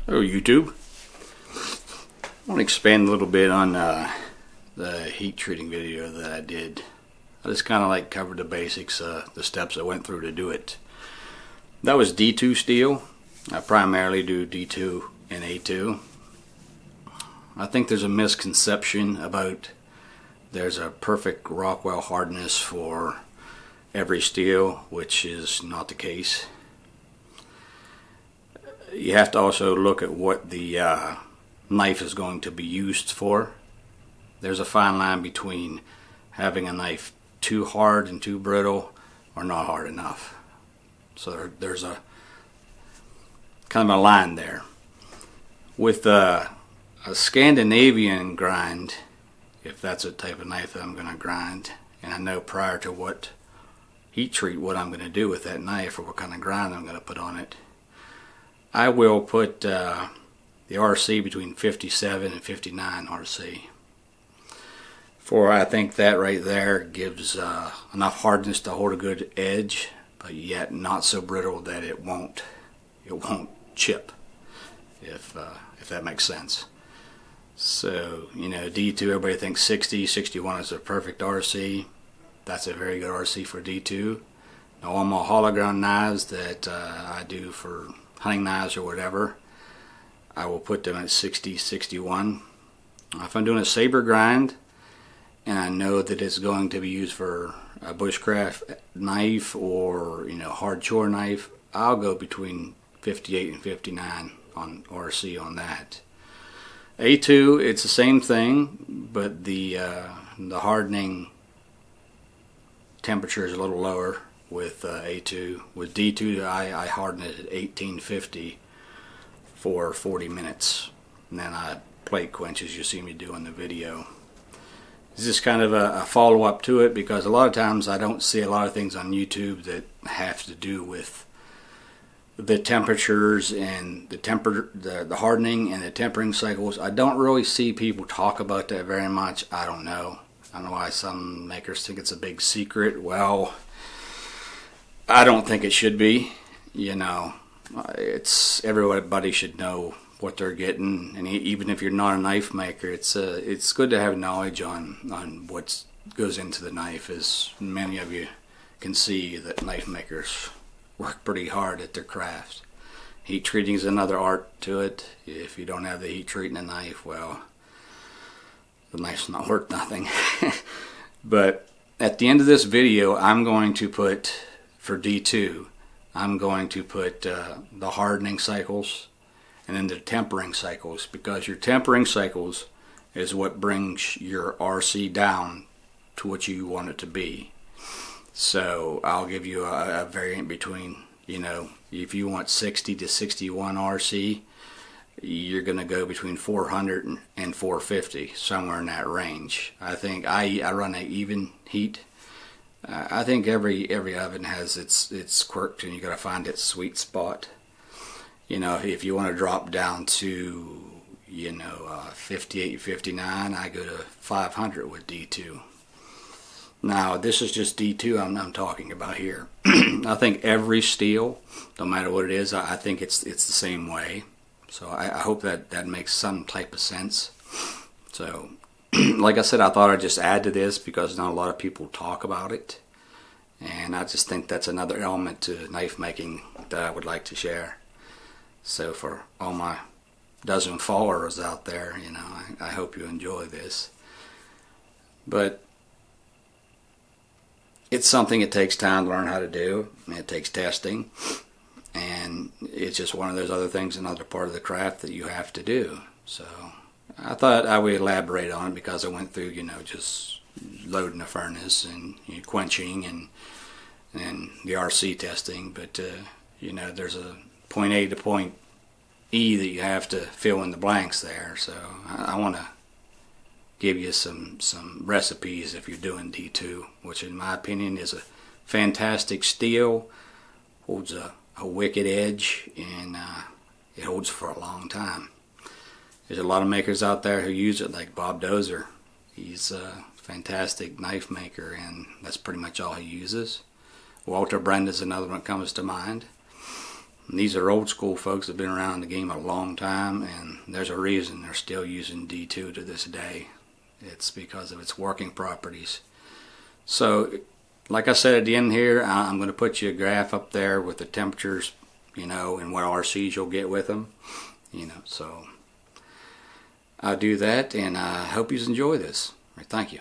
Hello YouTube. I want to expand a little bit on the heat treating video that I did. I just kind of like covered the basics, the steps I went through to do it. That was D2 steel. I primarily do D2 and A2. I think there's a misconception about there's a perfect Rockwell hardness for every steel, which is not the case. You have to also look at what the knife is going to be used for. There's a fine line between having a knife too hard and too brittle or not hard enough. So there's a kind of a line there. With a Scandinavian grind, if that's a type of knife that I'm going to grind, and I know prior to what heat treat what I'm going to do with that knife or what kind of grind I'm going to put on it, I will put the RC between 57 and 59 RC. For I think that right there gives enough hardness to hold a good edge, but yet not so brittle that it won't chip, if that makes sense. So, you know, D2, everybody thinks 60, 61 is a perfect RC. That's a very good RC for D2. Now all my hollow ground knives that I do for hunting knives or whatever, I will put them at 60, 61. If I'm doing a saber grind and I know that it's going to be used for a bushcraft knife or, you know, hard chore knife, I'll go between 58 and 59 on RC on that. A2, it's the same thing, but the hardening temperature is a little lower with A2. With D2, I harden it at 1850 for 40 minutes, and then I plate quench as you see me do in the video. This is kind of a follow-up to it, because a lot of times I don't see a lot of things on YouTube that have to do with the temperatures and the hardening and the tempering cycles. I don't really see people talk about that very much. I don't know why some makers think it's a big secret. Well, I don't think it should be. You know, everybody should know what they're getting, and even if you're not a knife maker, it's good to have knowledge on what goes into the knife. As many of you can see, that knife makers work pretty hard at their craft. Heat treating is another art to it. If you don't have the heat treating a knife, well, the knife's not worth nothing. But at the end of this video, I'm going to put, for D2, I'm going to put the hardening cycles and then the tempering cycles, because your tempering cycles is what brings your RC down to what you want it to be. So I'll give you a variant between, you know, if you want 60 to 61 RC, you're going to go between 400 and 450, somewhere in that range. I think I run an even heat. I think every oven has its quirks, and you got to find its sweet spot. You know, if you want to drop down to, you know, 58, 59, I go to 500 with D2. Now, this is just D2 I'm talking about here. I think every steel, no matter what it is, I think it's the same way. So I hope that makes some type of sense. So, like I said, I thought I'd just add to this because not a lot of people talk about it. And I just think that's another element to knife making that I would like to share. So for all my dozen followers out there, you know, I hope you enjoy this. But it's something it takes time to learn how to do, and it takes testing, and it's just one of those other things, another part of the craft that you have to do. So I thought I would elaborate on it because I went through, you know, just loading a furnace and, you know, quenching and the RC testing, but you know, there's a point A to point E that you have to fill in the blanks there. So I want to give you some recipes if you're doing D2, which in my opinion is a fantastic steel, holds a wicked edge, and it holds for a long time. There's a lot of makers out there who use it, like Bob Dozer. He's a fantastic knife maker, and that's pretty much all he uses. Walter Brenda's another one that comes to mind. And these are old school folks that have been around the game a long time, and there's a reason they're still using D2 to this day. It's because of its working properties. So, like I said at the end here, I'm going to put you a graph up there with the temperatures, you know, and what RCs you'll get with them. You know, so I'll do that, and I hope you enjoy this. All right, thank you.